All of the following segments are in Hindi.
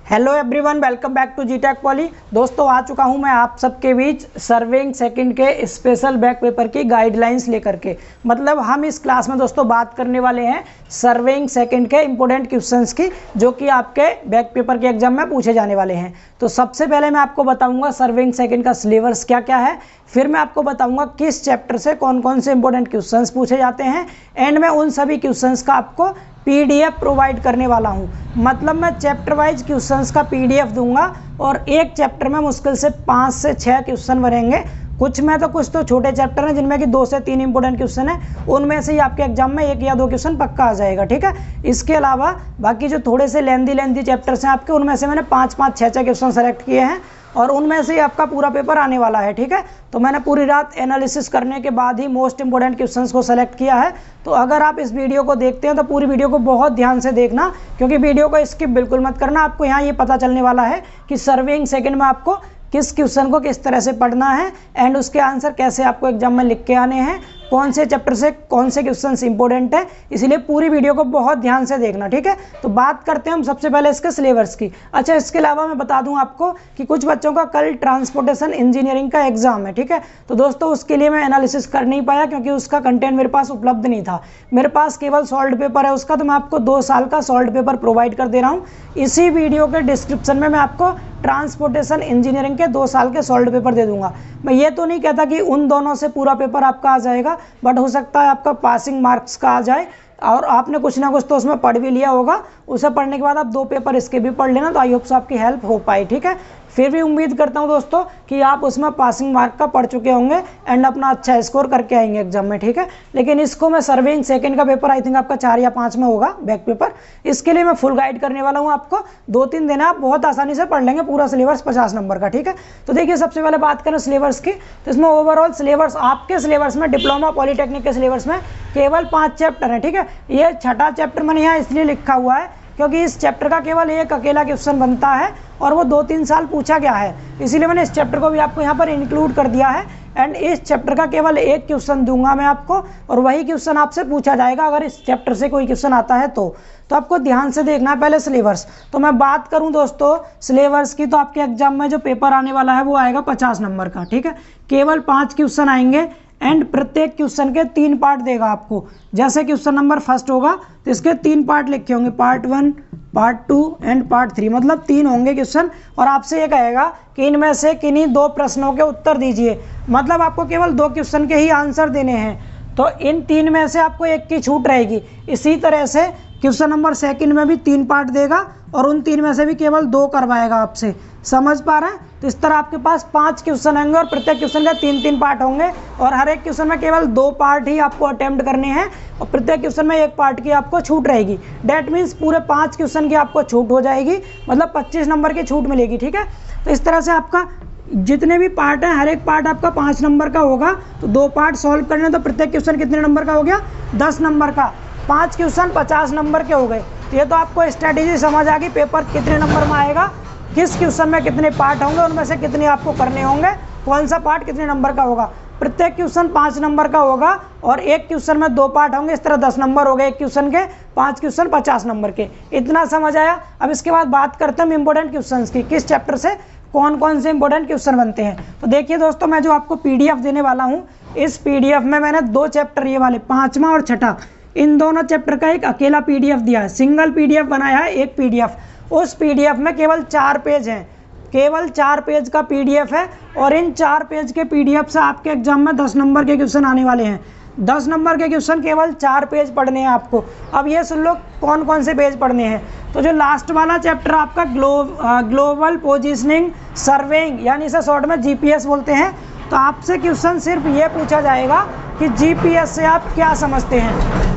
Hello everyone, welcome back to जीटेक पॉली। दोस्तों आ चुका हूं मैं आप सबके बीच सर्विंग सेकंड के स्पेशल बैक पेपर की गाइडलाइंस लेकर के। मतलब हम इस क्लास में दोस्तों बात करने वाले हैं सर्विंग सेकंड के इंपॉर्टेंट क्वेश्चंस की, जो कि आपके बैक पेपर के एग्जाम में पूछे जाने वाले हैं। तो सबसे पहले मैं आपको बताऊंगा सर्विंग सेकंड का सिलेबस क्या क्या है, फिर मैं आपको बताऊंगा किस चैप्टर से कौन कौन से इंपॉर्टेंट क्वेश्चंस पूछे जाते हैं, एंड में उन सभी क्वेश्चंस का आपको पीडीएफ प्रोवाइड करने वाला हूं। मतलब मैं चैप्टर वाइज क्वेश्चंस का पीडीएफ दूंगा और एक चैप्टर में मुश्किल से 5 से 6 क्वेश्चन बनेंगे। कुछ में तो कुछ तो छोटे चैप्टर हैं जिनमें कि 2 से 3 इंपॉर्टेंट क्वेश्चन है, उनमें से ही आपके एग्जाम में 1 या 2 क्वेश्चन पक्का आ जाएगा। ठीक है, इसके अलावा बाकी जो थोड़े से लेंदी चैप्टर्स हैं आपके, उनमें से मैंने 5-5, 6-6 क्वेश्चन सेलेक्ट किए हैं और उनमें से ही आपका पूरा पेपर आने वाला है। ठीक है, तो मैंने पूरी रात एनालिसिस करने के बाद ही मोस्ट इंपोर्टेंट क्वेश्चंस को सेलेक्ट किया है। तो अगर आप इस वीडियो को देखते हैं तो पूरी वीडियो को बहुत ध्यान से देखना, क्योंकि वीडियो को स्किप बिल्कुल मत करना। आपको यहाँ ये पता चलने वाला है कि सर्विंग सेकंड में आपको किस क्वेश्चन को किस तरह से पढ़ना है एंड उसके आंसर कैसे आपको एग्जाम में लिख के आने हैं, कौन से चैप्टर से कौन से क्वेश्चंस इंपॉर्टेंट है, इसलिए पूरी वीडियो को बहुत ध्यान से देखना। ठीक है, तो बात करते हैं हम सबसे पहले इसके सिलेबस की। अच्छा, इसके अलावा मैं बता दूं आपको कि कुछ बच्चों का कल ट्रांसपोर्टेशन इंजीनियरिंग का एग्जाम है। ठीक है, तो दोस्तों उसके लिए मैं एनालिसिस कर नहीं पाया क्योंकि उसका कंटेंट मेरे पास उपलब्ध नहीं था। मेरे पास केवल सॉल्व पेपर है उसका, तो मैं आपको 2 साल का सॉल्व पेपर प्रोवाइड कर दे रहा हूँ। इसी वीडियो के डिस्क्रिप्शन में मैं आपको ट्रांसपोर्टेशन इंजीनियरिंग के 2 साल के सॉल्व पेपर दे दूंगा। मैं ये तो नहीं कहता कि उन दोनों से पूरा पेपर आपका आ जाएगा, बट हो सकता है आपका पासिंग मार्क्स का आ जाए और आपने कुछ ना कुछ तो उसमें पढ़ भी लिया होगा। उसे पढ़ने के बाद आप 2 पेपर इसके भी पढ़ लेना, तो आई होप सो आपकी हेल्प हो पाए। ठीक है, फिर भी उम्मीद करता हूं दोस्तों कि आप उसमें पासिंग मार्क का पढ़ चुके होंगे एंड अपना अच्छा स्कोर करके आएंगे एग्जाम में। ठीक है, लेकिन इसको मैं सर्विंग सेकंड का पेपर आई थिंक आपका 4 या 5 में होगा बैक पेपर, इसके लिए मैं फुल गाइड करने वाला हूं आपको। 2-3 दिन आप बहुत आसानी से पढ़ लेंगे पूरा सिलेबस 50 नंबर का। ठीक है, तो देखिए सबसे पहले बात करें सिलेबस की, तो इसमें ओवरऑल सिलेबस आपके सिलेबस में डिप्लोमा पॉलिटेक्निक के सिलेबस में केवल 5 चैप्टर है। ठीक है, ये 6ठा चैप्टर मैंने यहाँ इसलिए लिखा हुआ है क्योंकि इस चैप्टर का केवल एक अकेला क्वेश्चन बनता है और वो 2-3 साल पूछा गया है, इसीलिए मैंने इस चैप्टर को भी आपको यहाँ पर इंक्लूड कर दिया है। एंड इस चैप्टर का केवल एक क्वेश्चन दूंगा मैं आपको और वही क्वेश्चन आपसे पूछा जाएगा अगर इस चैप्टर से कोई क्वेश्चन आता है तो आपको ध्यान से देखना है पहले सिलेबस। तो मैं बात करूं दोस्तों सिलेबस की, तो आपके एग्जाम में जो पेपर आने वाला है वो आएगा 50 नंबर का। ठीक है, केवल 5 क्वेश्चन आएंगे एंड प्रत्येक क्वेश्चन के 3 पार्ट देगा आपको। जैसे क्वेश्चन नंबर फर्स्ट होगा तो इसके 3 पार्ट लिखे होंगे, पार्ट 1, पार्ट 2 एंड पार्ट 3, मतलब 3 होंगे क्वेश्चन। और आपसे ये कहेगा कि इनमें से किन्हीं 2 प्रश्नों के उत्तर दीजिए, मतलब आपको केवल 2 क्वेश्चन के ही आंसर देने हैं, तो इन 3 में से आपको एक की छूट रहेगी। इसी तरह से क्वेश्चन नंबर सेकंड में भी 3 पार्ट देगा और उन 3 में से भी केवल 2 करवाएगा आपसे। समझ पा रहे हैं? तो इस तरह आपके पास 5 क्वेश्चन होंगे और प्रत्येक क्वेश्चन का 3-3 पार्ट होंगे और हर एक क्वेश्चन में केवल 2 पार्ट ही आपको अटेम्प्ट करने हैं और प्रत्येक क्वेश्चन में 1 पार्ट की आपको छूट रहेगी। डेट मीन्स पूरे 5 क्वेश्चन की आपको छूट हो जाएगी, मतलब 25 नंबर की छूट मिलेगी। ठीक है, तो इस तरह से आपका जितने भी पार्ट हैं हर एक पार्ट आपका 5 नंबर का होगा। तो 2 पार्ट सॉल्व करने, तो प्रत्येक क्वेश्चन कितने नंबर का हो गया? 10 नंबर का। 5 क्वेश्चन 50 नंबर के हो गए। तो ये तो आपको स्ट्रैटेजी समझ आ गई पेपर कितने नंबर में आएगा, किस क्वेश्चन में कितने पार्ट होंगे, उनमें से कितने आपको करने होंगे, कौन सा पार्ट कितने नंबर का होगा। प्रत्येक क्वेश्चन 5 नंबर का होगा और एक क्वेश्चन में 2 पार्ट होंगे, इस तरह 10 नंबर हो गए एक क्वेश्चन के, 5 क्वेश्चन 50 नंबर के। इतना समझ आया? अब इसके बाद बात करते हैं इंपॉर्टेंट क्वेश्चन की, किस चैप्टर से कौन कौन से इंपॉर्टेंट क्वेश्चन बनते हैं। तो देखिए दोस्तों, मैं जो आपको पीडीएफ देने वाला हूँ, इस पीडीएफ में मैंने 2 चैप्टर ये वाले 5वां और 6ठा, इन दोनों चैप्टर का एक अकेला पीडीएफ दिया है, सिंगल पीडीएफ बनाया है, एक पीडीएफ। उस पीडीएफ में केवल 4 पेज हैं, केवल 4 पेज का पीडीएफ है और इन 4 पेज के पीडीएफ से आपके एग्जाम में 10 नंबर के क्वेश्चन आने वाले हैं। 10 नंबर के क्वेश्चन केवल 4 पेज पढ़ने हैं आपको। अब ये सुन लो कौन कौन से पेज पढ़ने हैं। तो जो लास्ट वाला चैप्टर आपका ग्लोबल पोजिशनिंग सर्वेइंग, यानी इसे शॉर्ट में जीपीएस बोलते हैं, तो आपसे क्वेश्चन सिर्फ ये पूछा जाएगा कि जीपीएस से आप क्या समझते हैं।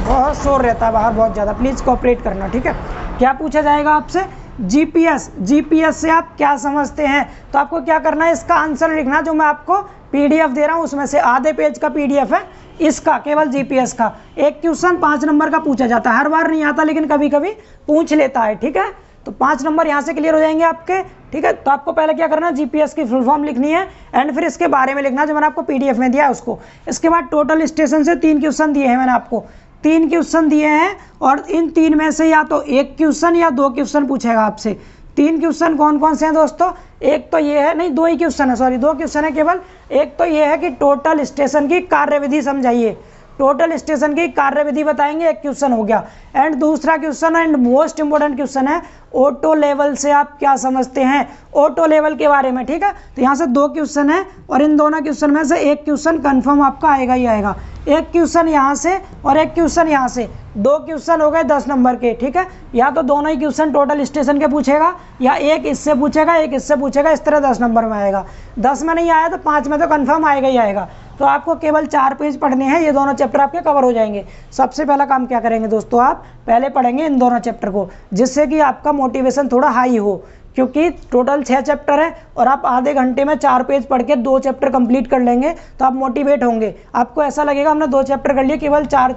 बहुत शोर रहता है बाहर बहुत ज़्यादा, प्लीज़ कोऑपरेट करना। ठीक है, क्या पूछा जाएगा आपसे? जीपीएस से आप क्या समझते हैं। तो आपको क्या करना है, इसका आंसर लिखना। जो मैं आपको पीडीएफ दे रहा हूँ उसमें से आधे पेज का पीडीएफ है इसका, केवल जीपीएस का। एक क्वेश्चन 5 नंबर का पूछा जाता है, हर बार नहीं आता लेकिन कभी कभी पूछ लेता है। ठीक है, तो 5 नंबर यहाँ से क्लियर हो जाएंगे आपके। ठीक है, तो आपको पहले क्या करना है, जीपीएस की फुल फॉर्म लिखनी है एंड फिर इसके बारे में लिखना जो मैंने आपको पीडीएफ में दिया है उसको। इसके बाद टोटल स्टेशन से 3 क्वेश्चन दिए हैं मैंने आपको। 3 क्वेश्चन दिए हैं और इन 3 में से या तो 1 क्वेश्चन या 2 क्वेश्चन पूछेगा आपसे। 3 क्वेश्चन कौन कौन से हैं दोस्तों? एक तो ये है, नहीं 2 ही क्वेश्चन है, सॉरी 2 क्वेश्चन है केवल। एक तो ये है कि टोटल स्टेशन की कार्यविधि समझाइए, टोटल स्टेशन की कार्यविधि बताएंगे, एक क्वेश्चन हो गया। एंड दूसरा question and most important question है ऑटो लेवल से आप क्या समझते हैं, ऑटो लेवल के बारे में, ठीक है। तो यहाँ से 2 क्वेश्चन है और इन दोनों क्वेश्चन में से एक क्वेश्चन कंफर्म आपका आएगा ही आएगा। एक क्वेश्चन यहाँ से और एक क्वेश्चन यहाँ से, 2 क्वेश्चन हो गए 10 नंबर के, ठीक है। या तो दोनों ही क्वेश्चन टोटल स्टेशन के पूछेगा या एक इससे पूछेगा एक इससे पूछेगा, इस तरह 10 नंबर में आएगा। 10 में नहीं आया तो 5 में तो कंफर्म आएगा ही आएगा। तो आपको केवल 4 पेज पढ़ने हैं, ये दोनों चैप्टर आपके कवर हो जाएंगे। सबसे पहला काम क्या करेंगे दोस्तों, आप पहले पढ़ेंगे इन दोनों चैप्टर को, जिससे कि आपका मोटिवेशन थोड़ा हाई हो, क्योंकि टोटल 6 चैप्टर है और आप आधे घंटे में 4 पेज पढ़ के 2 चैप्टर कंप्लीट कर लेंगे तो आप मोटिवेट होंगे। आपको ऐसा लगेगा हमने 2 चैप्टर कर लिए, केवल 4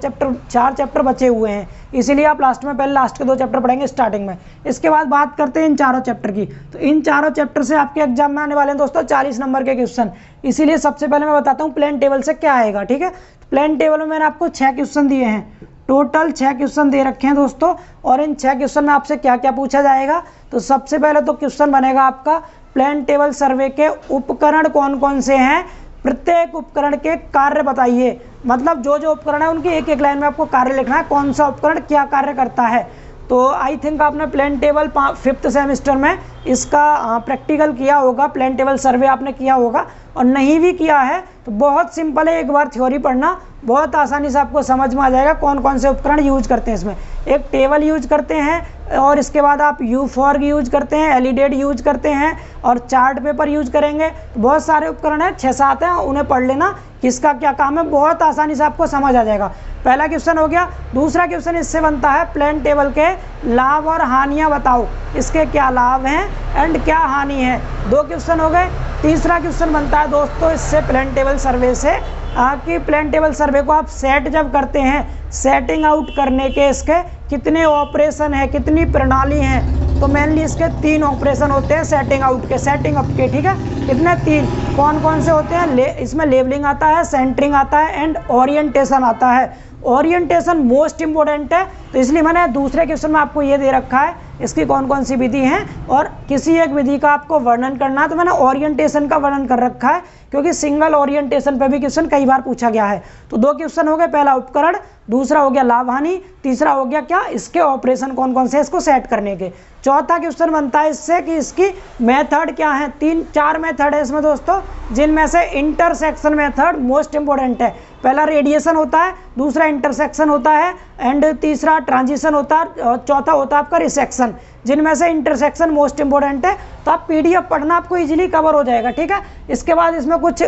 चैप्टर बचे हुए हैं, इसीलिए आप लास्ट में पहले लास्ट के 2 चैप्टर पढ़ेंगे स्टार्टिंग में। इसके बाद बात करते हैं इन चारों चैप्टर की। तो इन चारों चैप्टर से आपके एग्जाम में आने वाले हैं दोस्तों 40 नंबर के क्वेश्चन। इसीलिए सबसे पहले मैं बताता हूँ प्लेन टेबल से क्या आएगा, ठीक है। प्लेन टेबल में मैंने आपको 6 क्वेश्चन दिए हैं, टोटल 6 क्वेश्चन दे रखे हैं दोस्तों। और इन 6 क्वेश्चन में आपसे क्या क्या पूछा जाएगा, तो सबसे पहले तो क्वेश्चन बनेगा आपका प्लेन टेबल सर्वे के उपकरण कौन कौन से हैं, प्रत्येक उपकरण के कार्य बताइए। मतलब जो जो उपकरण है उनकी एक एक लाइन में आपको कार्य लिखना है, कौन सा उपकरण क्या कार्य करता है। तो आई थिंक आपने प्लेन टेबल 5th सेमेस्टर में इसका प्रैक्टिकल किया होगा, प्लेन टेबल सर्वे आपने किया होगा। और नहीं भी किया है तो बहुत सिंपल है, एक बार थ्योरी पढ़ना, बहुत आसानी से आपको समझ में आ जाएगा कौन कौन से उपकरण यूज करते हैं इसमें। एक टेबल यूज करते हैं और इसके बाद आप U4 यूज करते हैं, एलिडेड यूज करते हैं और चार्ट पेपर यूज करेंगे। तो बहुत सारे उपकरण हैं, 6-7 हैं, उन्हें पढ़ लेना किसका क्या काम है, बहुत आसानी से आपको समझ आ जाएगा। पहला क्वेश्चन हो गया। दूसरा क्वेश्चन इससे बनता है प्लेन टेबल के लाभ और हानियां बताओ, इसके क्या लाभ हैं एंड क्या हानि है। 2 क्वेश्चन हो गए। तीसरा क्वेश्चन बनता है दोस्तों इससे प्लेन टेबल सर्वे से कि प्लेन टेबल सर्वे को आप सेट जब करते हैं, सेटिंग आउट करने के इसके कितने ऑपरेशन है, कितनी प्रणाली हैं। तो मेनली इसके 3 ऑपरेशन होते हैं सेटिंग आउट के, सेटिंग अप के, ठीक है। कितने? 3। कौन कौन से होते हैं? इसमें लेबलिंग आता है, सेंटरिंग आता है एंड ओरिएंटेशन आता है। ओरिएंटेशन मोस्ट इंपॉर्टेंट है, तो इसलिए मैंने दूसरे क्वेश्चन में आपको ये दे रखा है इसकी कौन कौन सी विधि हैं और किसी एक विधि का आपको वर्णन करना है। तो मैंने ओरिएंटेशन का वर्णन कर रखा है क्योंकि सिंगल ओरिएंटेशन पे भी क्वेश्चन कई बार पूछा गया है। तो 2 क्वेश्चन हो गए, पहला उपकरण, दूसरा हो गया लाभ हानि, तीसरा हो गया क्या, इसके ऑपरेशन कौन कौन से इसको सेट करने के। चौथा क्वेश्चन बनता है इससे कि इसकी मेथड क्या है। 3-4 मेथड है इसमें दोस्तों, जिनमें से इंटरसेक्शन मेथड मोस्ट इंपॉर्टेंट है। पहला रेडिएशन होता है, दूसरा इंटरसेक्शन होता है एंड तीसरा ट्रांजिशन होता है और चौथा होता है आपका रिसेक्शन, जिनमें से इंटरसेक्शन मोस्ट इंपॉर्टेंट है। तो आप PDF पढ़ना आपको इजीली कवर हो जाएगा, ठीक है। इसके बाद इसमें कुछ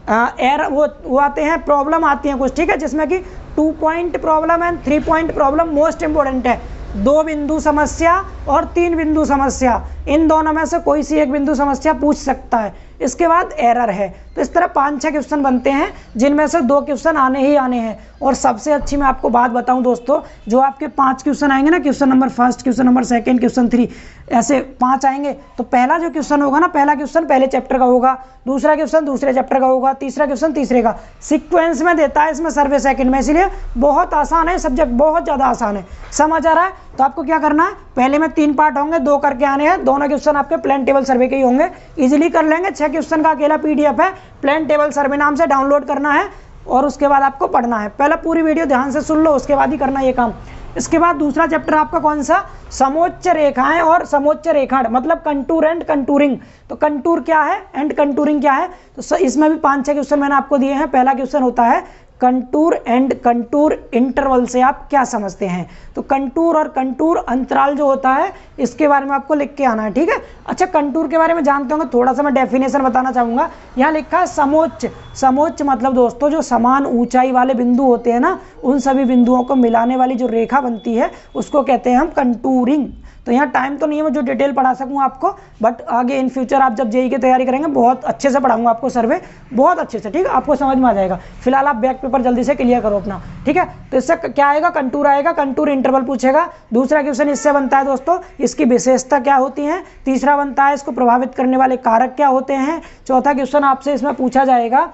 वो आते हैं, प्रॉब्लम आती हैं कुछ, ठीक है, जिसमें कि 2 point problem and 3 point problem most important है। 2 बिंदु समस्या और 3 बिंदु समस्या, इन दोनों में से कोई सी एक बिंदु समस्या पूछ सकता है। इसके बाद एरर है। तो इस तरह 5-6 क्वेश्चन बनते हैं, जिनमें से 2 क्वेश्चन आने ही आने हैं। और सबसे अच्छी मैं आपको बात बताऊं दोस्तों, जो आपके 5 क्वेश्चन आएंगे ना, question number 1, question number 2, question 3, ऐसे 5 आएंगे। तो पहला जो क्वेश्चन होगा ना, पहला क्वेश्चन पहले चैप्टर का होगा, दूसरा क्वेश्चन दूसरे चैप्टर का होगा, तीसरा क्वेश्चन तीसरे का, सीक्वेंस में देता है इसमें सर्वे सेकंड में, इसलिए बहुत आसान है सब्जेक्ट, बहुत ज़्यादा आसान है। समझ आ रहा है? तो आपको क्या करना है, पहले में 3 पार्ट होंगे, 2 करके आने हैं। दोनों क्वेश्चन आपके प्लेन टेबल सर्वे के ही होंगे, इजीली कर लेंगे। 6 क्वेश्चन का अकेला PDF है, प्लेन टेबल सर्वे नाम से डाउनलोड करना है और उसके बाद आपको पढ़ना है। पहले पूरी वीडियो ध्यान से सुन लो, उसके बाद ही करना ये काम। इसके बाद दूसरा चैप्टर आपका कौन सा, समोच्च रेखाएं और समोच्च रेखांड, मतलब कंटूर एंड कंटूरिंग। तो कंटूर क्या है एंड कंटूरिंग क्या है, तो इसमें भी 5-6 क्वेश्चन मैंने आपको दिए हैं। पहला क्वेश्चन होता है कंटूर एंड कंटूर इंटरवल से आप क्या समझते हैं। तो कंटूर और कंटूर अंतराल जो होता है, इसके बारे में आपको लिख के आना है, ठीक है। अच्छा, कंटूर के बारे में जानते होंगे, थोड़ा सा मैं डेफिनेशन बताना चाहूँगा। यहाँ लिखा है समोच्च। समोच्च मतलब दोस्तों जो समान ऊंचाई वाले बिंदु होते हैं ना, उन सभी बिंदुओं को मिलाने वाली जो रेखा बनती है उसको कहते हैं हम कंटूरिंग। तो यहाँ टाइम तो नहीं है मैं जो डिटेल पढ़ा सकूँ आपको, बट आगे इन फ्यूचर आप जब JEE की तैयारी करेंगे बहुत अच्छे से पढ़ाऊंगा आपको सर्वे, बहुत अच्छे से, ठीक है, आपको समझ में आ जाएगा। फिलहाल आप बैक पेपर जल्दी से क्लियर करो अपना, ठीक है। तो इससे क्या आएगा, कंटूर आएगा, कंटूर इंटरवल पूछेगा। दूसरा क्वेश्चन इससे बनता है दोस्तों, इसकी विशेषता क्या होती है। तीसरा बनता है इसको प्रभावित करने वाले कारक क्या होते हैं। चौथा क्वेश्चन आपसे इसमें पूछा जाएगा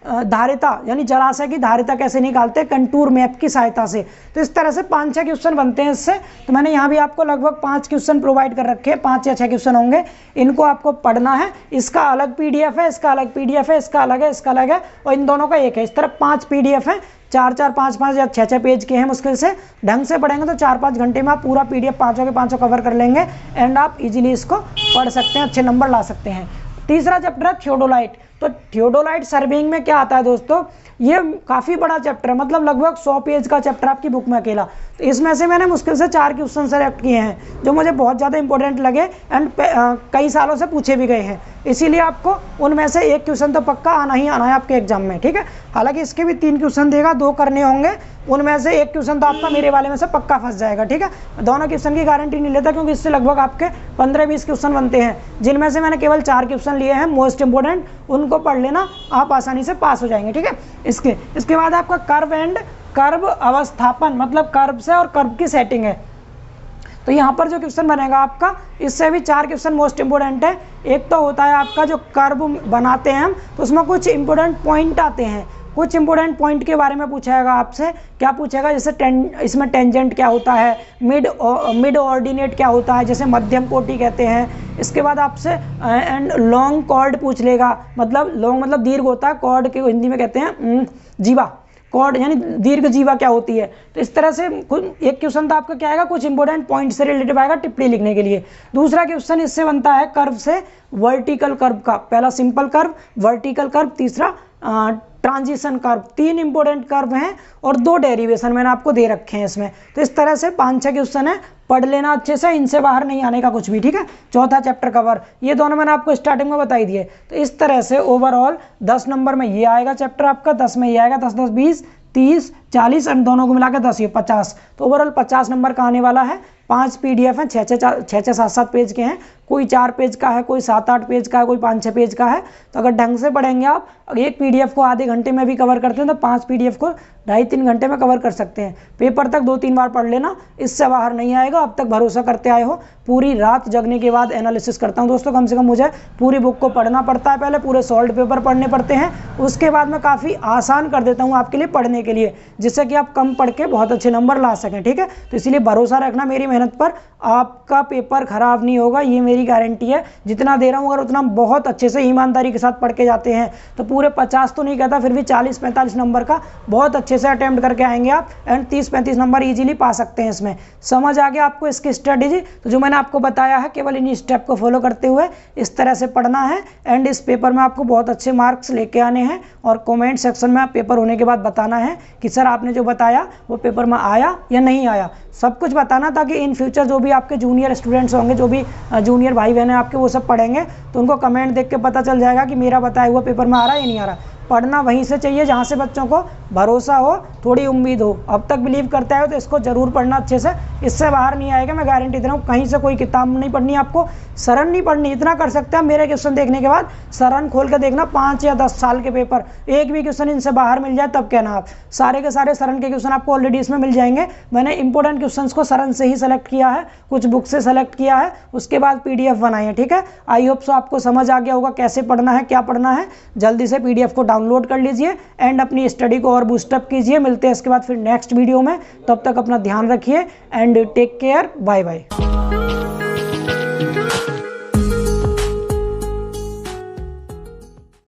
धारिता यानी जलाशय की धारिता कैसे निकालते हैं, कंटूर मैप की सहायता से। तो इस तरह से 5-6 क्वेश्चन बनते हैं इससे। तो मैंने यहाँ भी आपको लगभग 5 क्वेश्चन प्रोवाइड कर रखे हैं, 5 या 6 क्वेश्चन होंगे, इनको आपको पढ़ना है। इसका अलग PDF है, इसका अलग PDF है, इसका अलग है, इसका अलग है, और इन दोनों का एक है। इस तरह 5 PDF हैं, 4-4, 5-5 या 6-6 पेज के हैं। मुश्किल से ढंग से पढ़ेंगे तो 4-5 घंटे में आप पूरा PDF 5 के 5 कवर कर लेंगे एंड आप इजीली इसको पढ़ सकते हैं, अच्छे नंबर ला सकते हैं। तीसरा चैप्टर है थियोडोलाइट। तो थियोडोलाइट सर्वेइंग में क्या आता है दोस्तों, ये काफ़ी बड़ा चैप्टर है, मतलब लगभग 100 पेज का चैप्टर आपकी बुक में अकेला। तो इसमें से मैंने मुश्किल से 4 क्वेश्चन सेलेक्ट किए हैं जो मुझे बहुत ज़्यादा इंपॉर्टेंट लगे एंड कई सालों से पूछे भी गए हैं, इसीलिए आपको उनमें से एक क्वेश्चन तो पक्का आना ही आना है आपके एग्जाम में, ठीक है। हालांकि इसके भी 3 क्वेश्चन देगा, 2 करने होंगे, उनमें से एक क्वेश्चन तो आपका मेरे वाले में से पक्का फंस जाएगा, ठीक है। दोनों क्वेश्चन की गारंटी नहीं लेता क्योंकि इससे लगभग आपके 15-20 क्वेश्चन बनते हैं, जिनमें से मैंने केवल 4 क्वेश्चन लिए हैं मोस्ट इंपॉर्टेंट, उनको पढ़ लेना, आप आसानी से पास हो जाएंगे, ठीक है। इसके बाद आपका कर्व एंड कर्व अवस्थापन, मतलब कर्व से और कर्व की सेटिंग है। तो यहाँ पर जो क्वेश्चन बनेगा आपका, इससे भी 4 क्वेश्चन मोस्ट इंपोर्टेंट है। एक तो होता है आपका जो कर्व बनाते हैं हम, तो उसमें कुछ इंपोर्टेंट पॉइंट आते हैं, कुछ इंपोर्टेंट पॉइंट के बारे में पूछेगा आपसे। क्या पूछेगा, जैसे इसमें टेंजेंट क्या होता है, मिड ऑर्डिनेट क्या होता है, जैसे मध्यम कोटि कहते हैं। इसके बाद आपसे एंड लॉन्ग कॉर्ड पूछ लेगा, मतलब लॉन्ग मतलब दीर्घ होता है, कॉर्ड के हिंदी में कहते हैं जीवा, कॉर्ड यानी दीर्घ जीवा क्या होती है। तो इस तरह से एक क्वेश्चन तो आपका क्या आएगा, कुछ इंपॉर्टेंट पॉइंट से रिलेटेड आएगा टिप्पणी लिखने के लिए। दूसरा क्वेश्चन इससे बनता है कर्व से वर्टिकल कर्व का, पहला सिंपल कर्व, वर्टिकल कर्व, तीसरा ट्रांजिशन कर्व। 3 इंपॉर्टेंट कर्व हैं और 2 डेरिवेशन मैंने आपको दे रखे हैं इसमें। तो इस तरह से 5-6 क्वेश्चन है, पढ़ लेना अच्छे से, इनसे बाहर नहीं आने का कुछ भी, ठीक है। चौथा चैप्टर कवर, ये दोनों मैंने आपको स्टार्टिंग में बताई दिए। तो इस तरह से ओवरऑल 10 नंबर में ये आएगा चैप्टर आपका, 10 में ये आएगा, 10-10 20 30 40 और दोनों को मिला के 10 ये 50। तो ओवरऑल 50 नंबर का आने वाला है। 5 PDF हैं, 6-6 7-7 पेज के हैं, कोई 4 पेज का है, कोई 7-8 पेज का है, कोई 5-6 पेज का है। तो अगर ढंग से पढ़ेंगे आप, एक PDF को आधे घंटे में भी कवर करते हैं तो 5 PDF को 2.5-3 घंटे में कवर कर सकते हैं। पेपर तक 2-3 बार पढ़ लेना, इससे बाहर नहीं आएगा। अब तक भरोसा करते आए हो, पूरी रात जगने के बाद एनालिसिस करता हूं दोस्तों। कम से कम मुझे पूरी बुक को पढ़ना पड़ता है, पहले पूरे सॉल्व पेपर पढ़ने पड़ते हैं, उसके बाद मैं काफ़ी आसान कर देता हूँ आपके लिए पढ़ने के लिए, जिससे कि आप कम पढ़ के बहुत अच्छे नंबर ला सकें, ठीक है। तो इसीलिए भरोसा रखना मेरी मेहनत पर, आपका पेपर खराब नहीं होगा, ये मेरी गारंटी है। जितना दे रहा हूँ अगर उतना बहुत अच्छे से ईमानदारी के साथ पढ़ के जाते हैं तो पूरे 50 तो नहीं कहता, फिर भी 40-45 नंबर का बहुत अच्छे से अटेम्प्ट करके आएंगे आप एंड 30-35 नंबर इजीली पा सकते हैं इसमें। समझ आ गया आपको इसकी स्ट्रेटेजी? तो जो मैंने आपको बताया है केवल इन स्टेप को फॉलो करते हुए इस तरह से पढ़ना है एंड इस पेपर में आपको बहुत अच्छे मार्क्स लेके आने हैं और कमेंट सेक्शन में पेपर होने के बाद बताना है कि सर आपने जो बताया वो पेपर में आया या नहीं आया, सब कुछ बताना, ताकि इन फ्यूचर जो भी आपके जूनियर स्टूडेंट्स होंगे, जो भी जूनियर भाई बहन हैं आपके, वो सब पढ़ेंगे तो उनको कमेंट देख के पता चल जाएगा कि मेरा बताया हुआ पेपर में आ रहा है या नहीं आ रहा। पढ़ना वहीं से चाहिए जहाँ से बच्चों को भरोसा हो, थोड़ी उम्मीद हो। अब तक बिलीव करते हो तो इसको जरूर पढ़ना अच्छे से, इससे बाहर नहीं आएगा, मैं गारंटी दे रहा हूँ। कहीं से कोई किताब नहीं पढ़नी आपको, सरन नहीं पढ़नी। इतना कर सकते हैं मेरे क्वेश्चन देखने के बाद, सरन खोल के देखना 5 या 10 साल के पेपर, एक भी क्वेश्चन इनसे बाहर मिल जाए तब कहना आप। सारे के सारे सरन के क्वेश्चन आपको ऑलरेडी इसमें मिल जाएंगे। मैंने इंपॉर्टेंट क्वेश्चन को सरन से ही सेलेक्ट किया है, कुछ बुक से सेलेक्ट किया है, उसके बाद PDF बनाई है, ठीक है। आई होप सो आपको समझ आ गया होगा कैसे पढ़ना है, क्या पढ़ना है। जल्दी से PDF को डाउनलोड कर लीजिए एंड अपनी स्टडी को और बूस्टअप कीजिए। मिलते हैं इसके बाद फिर नेक्स्ट वीडियो में, तब तक अपना ध्यान रखिए and take care, bye bye.